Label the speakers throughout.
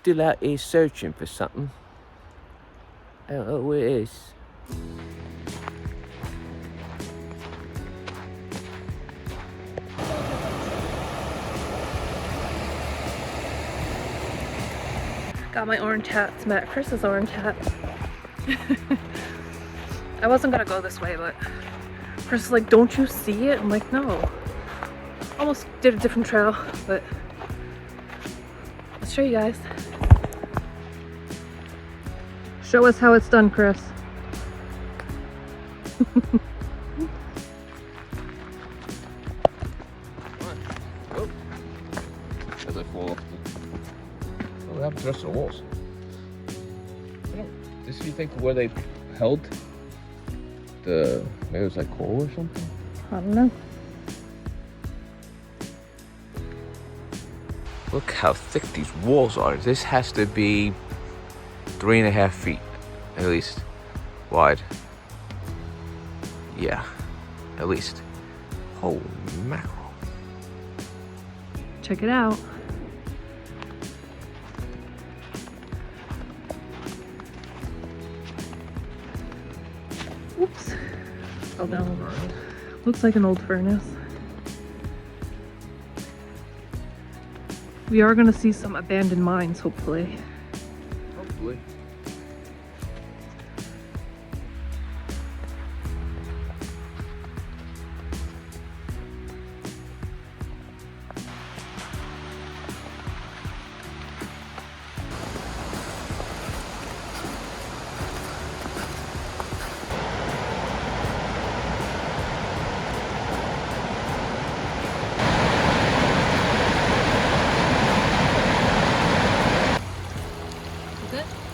Speaker 1: still out here searching for something. I don't know where it is.
Speaker 2: Got my orange hats, met Chris's orange hat. I wasn't gonna go this way, but Chris is like, don't you see it? I'm like, no. Almost did a different trail, but let's show you guys. Show us how it's done, Chris.
Speaker 1: Oh, as I fall off. What happened to the rest of the walls? This you think where they held the, maybe it was like coal or something?
Speaker 2: I don't know.
Speaker 1: Look how thick these walls are. This has to be 3.5 feet at least wide. Yeah, at least. Holy mackerel.
Speaker 2: Check it out. Oops. Fell down. Looks like an old furnace. We are going to see some abandoned mines, hopefully.
Speaker 1: Hopefully.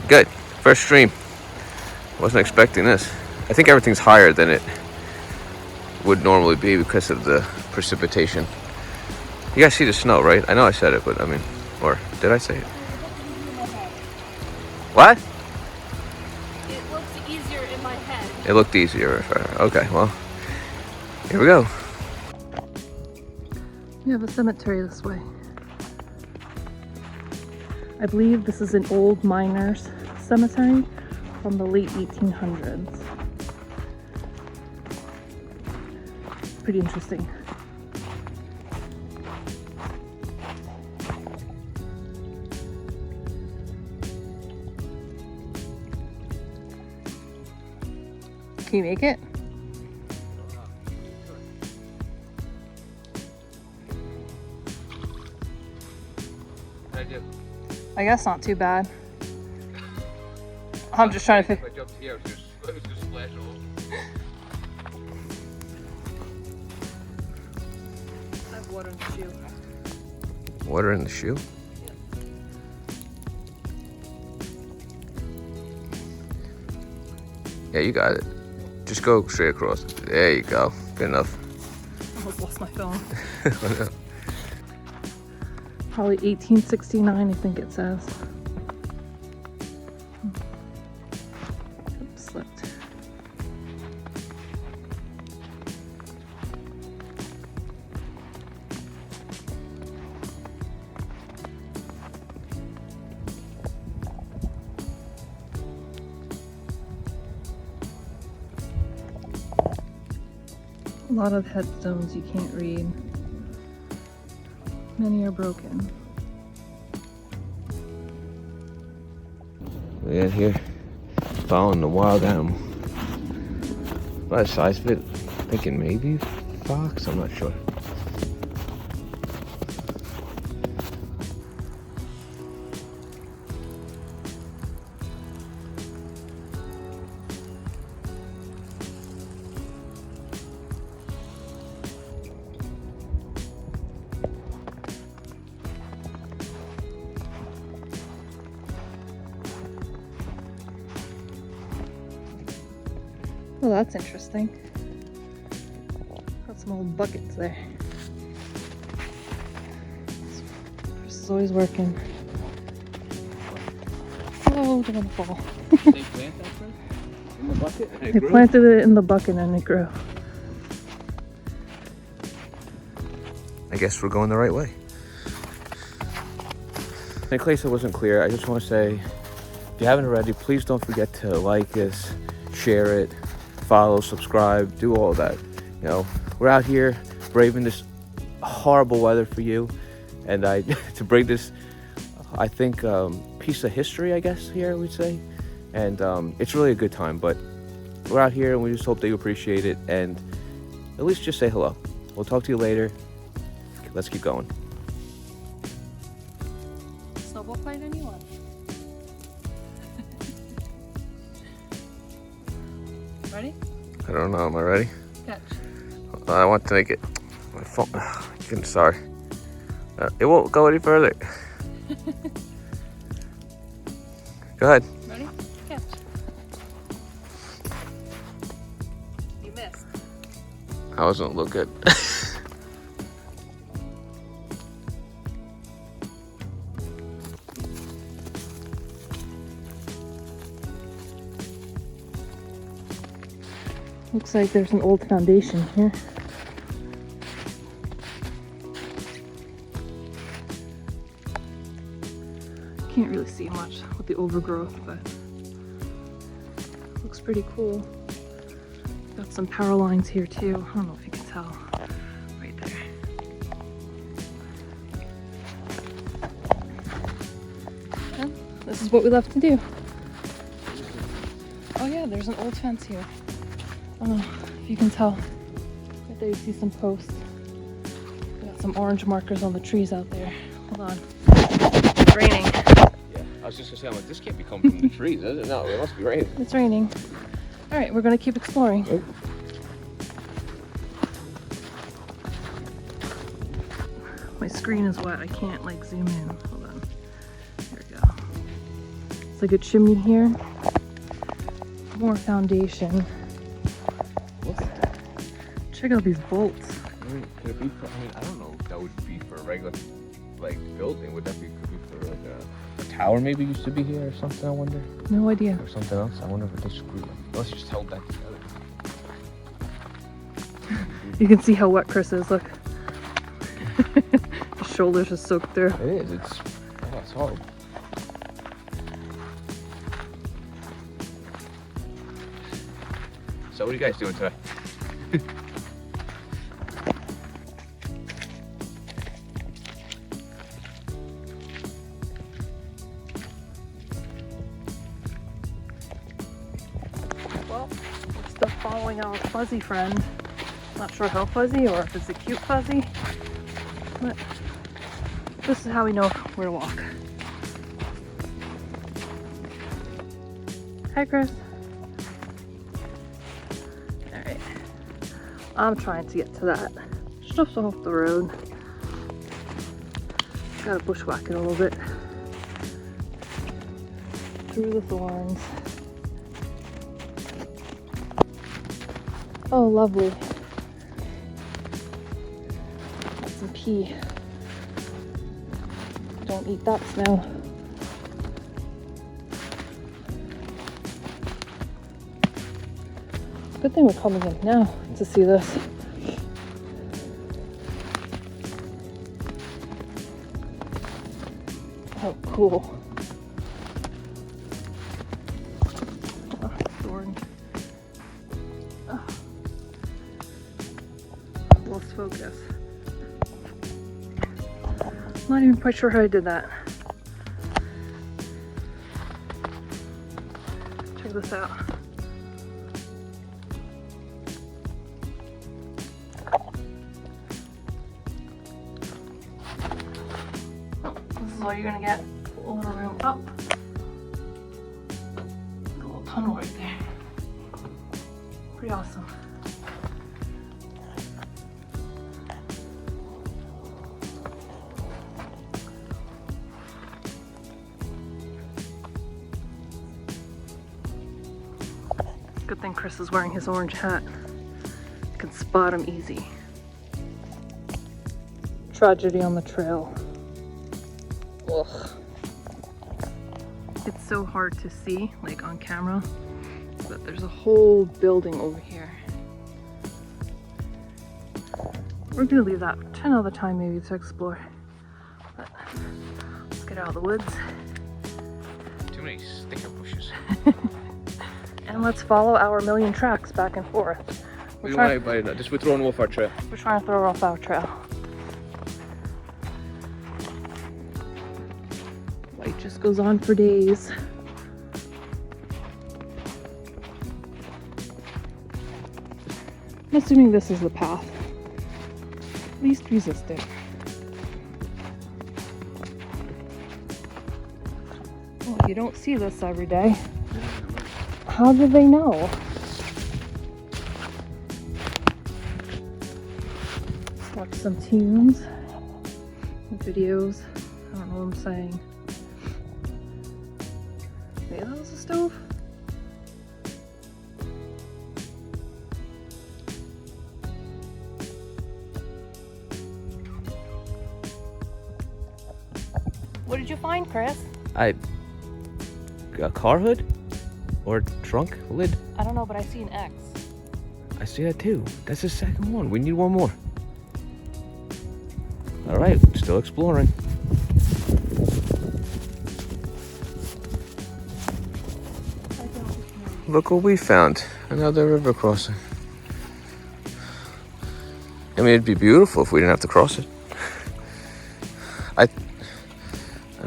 Speaker 1: Good. First stream. Wasn't expecting this. I think everything's higher than it would normally be because of the precipitation. You guys see the snow, right? I know I said it, but I mean, or did I say it? What?
Speaker 2: It looked easier in my head.
Speaker 1: It looked easier. Okay, well, here we go.
Speaker 2: We have a cemetery this way. I believe this is an old miners' cemetery from the late 1800s. Pretty interesting. Can you make it? I guess not too bad. I'm just trying to think.
Speaker 1: If I jumped here, it was just splash all.
Speaker 2: I have water in the shoe.
Speaker 1: Water in the shoe? Yeah, you got it. Just go straight across. There you go. Good enough.
Speaker 2: I almost lost my phone.
Speaker 1: I know.
Speaker 2: Probably 1869, I think it says. Oops, slipped. A lot of headstones you can't read. Many are broken.
Speaker 1: We're in here following the wild animal. By the size of it, thinking maybe fox, I'm not sure.
Speaker 2: Oh, that's interesting. Got some old buckets there. Chris is always working. Oh, they're gonna fall.
Speaker 1: They plant that first? In the bucket?
Speaker 2: They planted it in the bucket and it grew.
Speaker 1: I guess we're going the right way. in case it wasn't clear, I just want to say, if you haven't already, please don't forget to like this, share it, follow, subscribe, do all that. You know, we're out here braving this horrible weather for you, and to bring this, I think, piece of history, I guess, here we'd say. And it's really a good time, but we're out here and we just hope that you appreciate it, and at least just say hello. We'll talk to you later. Let's keep going.
Speaker 2: Snowball fight anyone? Ready?
Speaker 1: I don't know, am I ready?
Speaker 2: Catch.
Speaker 1: I want to make it, my phone, I'm sorry. It won't go any further. Go ahead.
Speaker 2: Ready? Catch. You missed.
Speaker 1: That doesn't look good.
Speaker 2: Looks like there's an old foundation here. Can't really see much with the overgrowth, but looks pretty cool. Got some power lines here too. I don't know if you can tell. Right there. And this is what we left to do. Oh yeah, there's an old fence here. I don't know if you can tell. Right there you see some posts. We got some orange markers on the trees out there. Hold on. It's raining.
Speaker 1: Yeah, I was just gonna say, I'm like, this can't be coming from the trees, is it? No, it must be raining.
Speaker 2: It's raining. All right, we're gonna keep exploring.
Speaker 1: Oh.
Speaker 2: My screen is wet. I can't like zoom in. Hold on. There we go. It's like a chimney here. More foundation. Check out these bolts.
Speaker 1: I mean, could it be for, I don't know if that would be for a regular, like, building. Would that be, could be for, like, a tower maybe used to be here or something, I wonder?
Speaker 2: No idea.
Speaker 1: Or something else? I wonder if they screwed it. Unless you just held that together.
Speaker 2: You can see how wet Chris is, look. His shoulders are soaked through.
Speaker 1: It is, it's horrible. So what are you guys doing today?
Speaker 2: Well, we're still following our fuzzy friend. Not sure how fuzzy or if it's a cute fuzzy, but this is how we know where to walk. Hi, Chris. Alright. I'm trying to get to that. Just off the road. Gotta bushwhack it a little bit. Through the thorns. Oh, lovely. Got some pea. Don't eat that snow. Good thing we're coming in now to see this. Oh, cool. Oh, thorn. Oh. Lost focus. Not even quite sure how I did that. Check this out. This is all you're gonna get. A little room up. A little tunnel right there. Pretty awesome. Good thing Chris is wearing his orange hat. You can spot him easy. Tragedy on the trail. Ugh. It's so hard to see, like on camera, but there's a whole building over here. We're gonna leave that to another time maybe to explore. But let's Get out of the woods.
Speaker 1: Too many sticker bushes.
Speaker 2: And let's follow our million tracks back and forth.
Speaker 1: We don't want anybody to know. Just we're throwing off our trail.
Speaker 2: We're trying to throw off our trail. Light just goes on for days. I'm assuming this is the path. Least resistant. Well, you don't see this every day. How do they know? Watch some tunes, videos. I don't know what I'm saying. Maybe that was a stove? What did you find, Chris?
Speaker 1: A car hood? Or trunk lid?
Speaker 2: I don't know, but I see an X.
Speaker 1: I see that too. That's the second one. We need one more. All right, still exploring. Look what we found. Another river crossing. I mean, it'd be beautiful if we didn't have to cross it. I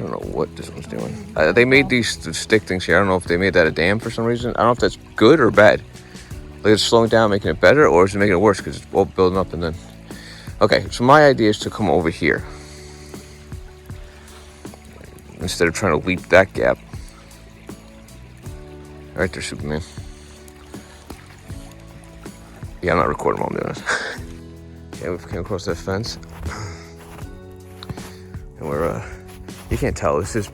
Speaker 1: don't know what this one's doing. They made these stick things here. I don't know if they made that a dam for some reason. I don't know if that's good or bad. Like it's slowing down, making it better, or is it making it worse because it's all building up and then... Okay, so my idea is to come over here. Instead of trying to leap that gap. Right there, Superman. Yeah, I'm not recording while I'm doing this. Yeah, we've came across that fence. And we're, you can't tell, this is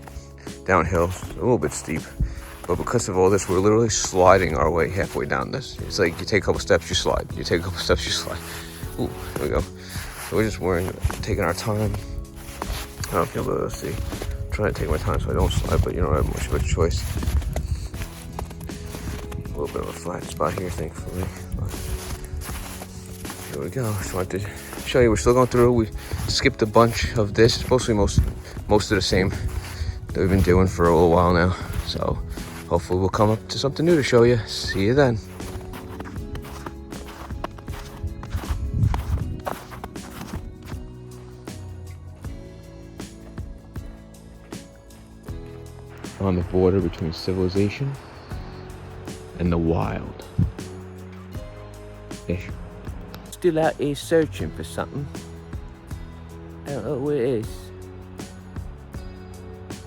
Speaker 1: downhill, a little bit steep. But because of all this, we're literally sliding our way halfway down this. It's like you take a couple steps, you slide. You take a couple steps, you slide. Ooh, there we go. So we're just taking our time. I don't know if you'll be able to see. I'm trying to take my time so I don't slide, but you don't have much of a choice. A little bit of a flat spot here, thankfully. But here we go. Just wanted to show you we're still going through. We skipped a bunch of this. It's mostly most of the same that we've been doing for a little while now. So hopefully we'll come up to something new to show you. See you then. On the border between civilization and the wild. Ish. Still out here searching for something. I don't know what it is.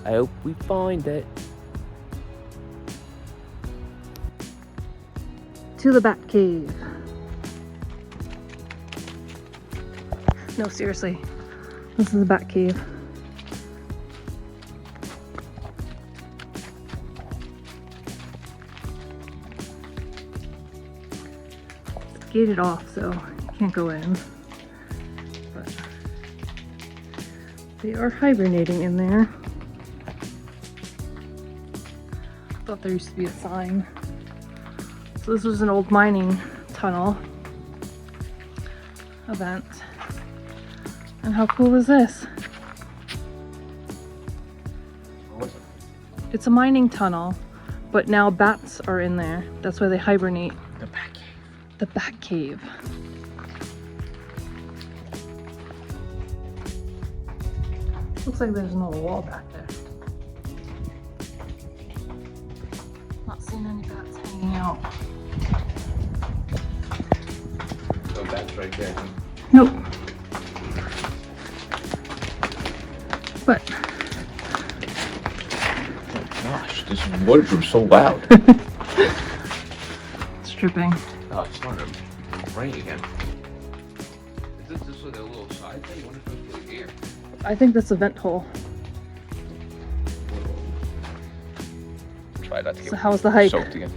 Speaker 1: I hope we find it.
Speaker 2: To the Bat Cave. No, seriously. This is the Bat Cave. It's gated off, so you can't go in. But they are hibernating in there. Thought there used to be a sign. So this was an old mining tunnel event. And how cool is this?
Speaker 1: What was it?
Speaker 2: It's a mining tunnel, but now bats are in there. That's why they hibernate.
Speaker 1: The Bat Cave.
Speaker 2: The Bat Cave. Looks like there's another wall back there. Not seeing any bats hanging out.
Speaker 1: No bats right there.
Speaker 2: Nope. But
Speaker 1: Oh gosh, this waterproof's so loud.
Speaker 2: it's dripping.
Speaker 1: Oh, it's starting to rain again. Is this like a little side thing? I wonder if it's really here.
Speaker 2: I think that's a vent hole.
Speaker 1: Try not to get
Speaker 2: So how was the hike?
Speaker 1: soaked again.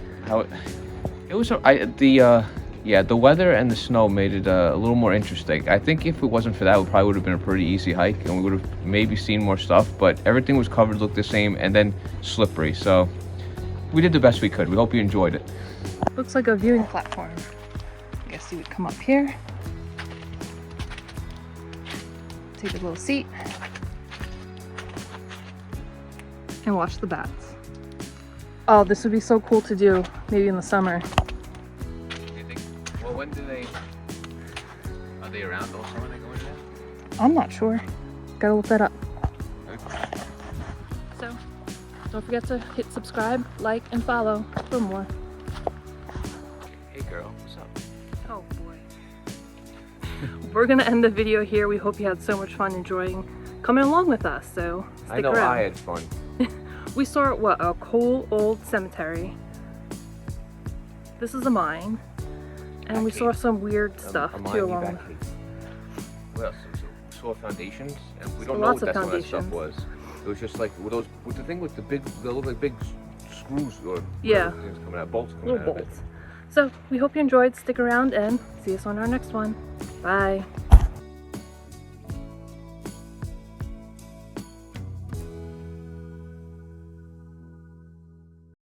Speaker 1: It was the weather and the snow made it a little more interesting. I think if it wasn't for that, it probably would have been a pretty easy hike and we would have maybe seen more stuff, but everything was covered, looked the same, and then slippery. So we did the best we could. We hope you enjoyed it.
Speaker 2: Looks like a viewing platform. I guess you would come up here. Take a little seat. and watch the bats. Oh, this would be so cool to do, maybe in the summer.
Speaker 1: You think? Well, when do they? Are they around also when they go in there?
Speaker 2: I'm not sure. Gotta look that up. So, don't forget to hit subscribe, like, and follow for more.
Speaker 1: Hey girl, what's up?
Speaker 2: Oh boy. We're gonna end the video here. We hope you had so much fun enjoying coming along with us, so stick
Speaker 1: I know
Speaker 2: around.
Speaker 1: I had fun.
Speaker 2: We saw what, a cool old cemetery. This is a mine. And we saw some weird stuff too along the way.
Speaker 1: What else? We saw foundations, and we don't
Speaker 2: Lots
Speaker 1: know what
Speaker 2: of
Speaker 1: that stuff
Speaker 2: foundations.
Speaker 1: was. It was just like with the thing with the big, they look like big screws or
Speaker 2: Yeah.
Speaker 1: things coming out, bolts coming
Speaker 2: Little
Speaker 1: out of it.
Speaker 2: bolts. So we hope you enjoyed. Stick around and see us on our next one. Bye.